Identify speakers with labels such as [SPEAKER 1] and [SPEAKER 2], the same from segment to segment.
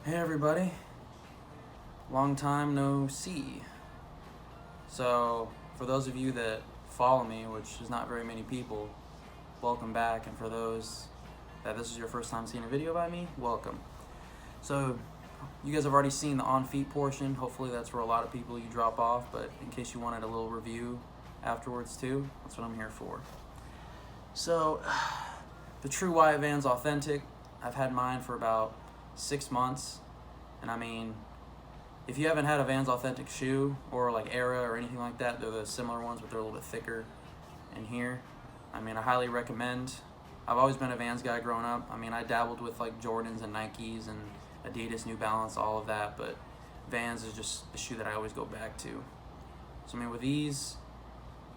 [SPEAKER 1] Hey everybody, long time no see. So for those of you that follow me, which is not very many people, welcome back. And for those that this is your first time seeing a video by me, welcome. So you guys have already seen the on feet portion. Hopefully that's where a lot of people you drop off, but in case you wanted a little review afterwards too, that's what I'm here for. So the True White Vans Authentic, I've had mine for about 6 months, and I mean, if you haven't had a Vans Authentic shoe or like Era or anything like that, they're the similar ones, but they're a little bit thicker in here. I mean, I highly recommend. I've always been a Vans guy growing up. I mean, I dabbled with like Jordans and Nikes and Adidas, New Balance, all of that, but Vans is just the shoe that I always go back to. So I mean, with these,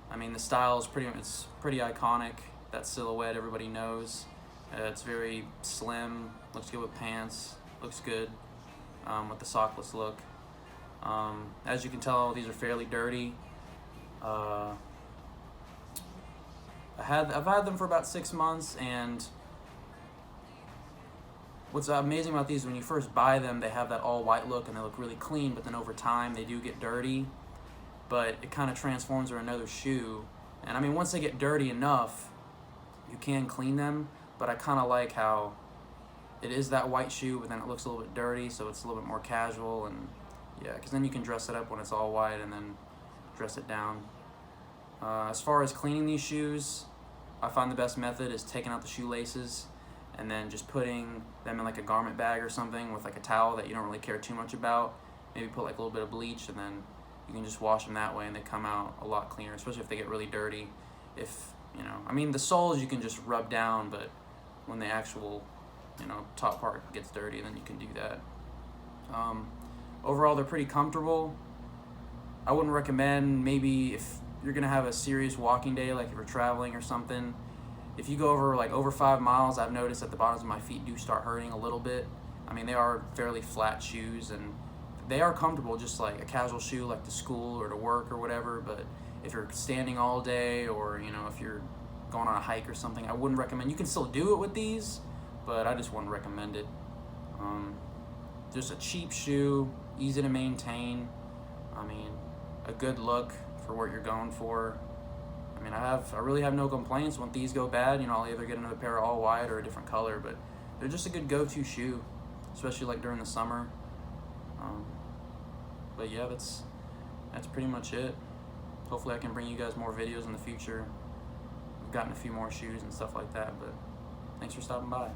[SPEAKER 1] I mean, the style is it's pretty iconic. That silhouette everybody knows. It's very slim, looks good with pants, looks good with the sockless look. As you can tell, these are fairly dirty. I've had them for about 6 months, and what's amazing about these, when you first buy them, they have that all white look and they look really clean, but then over time they do get dirty, but it kind of transforms to another shoe. And I mean, once they get dirty enough, you can clean them, but I kind of like how it is that white shoe, but then it looks a little bit dirty, so it's a little bit more casual. And yeah, because then you can dress it up when it's all white and then dress it down. As far as cleaning these shoes, I find the best method is taking out the shoelaces and then just putting them in like a garment bag or something with like a towel that you don't really care too much about. Maybe put like a little bit of bleach, and then you can just wash them that way, and they come out a lot cleaner, especially if they get really dirty. If, you know, I mean, the soles you can just rub down, but when the actual, you know, top part gets dirty, then you can do that. Overall, they're pretty comfortable. I wouldn't recommend, maybe if you're gonna have a serious walking day, like if you're traveling or something, if you go over 5 miles, I've noticed that the bottoms of my feet do start hurting a little bit. I mean, they are fairly flat shoes, and they are comfortable, just like a casual shoe, like to school or to work or whatever. But if you're standing all day, or, you know, if you're going on a hike or something, I wouldn't recommend. You can still do it with these, but I just wouldn't recommend it. Just a cheap shoe, easy to maintain. I mean, a good look for what you're going for. I mean, I really have no complaints. When these go bad, you know, I'll either get another pair all white or a different color, but they're just a good go-to shoe, especially like during the summer. But yeah, that's pretty much it. Hopefully I can bring you guys more videos in the future. We've gotten a few more shoes and stuff like that, but thanks for stopping by.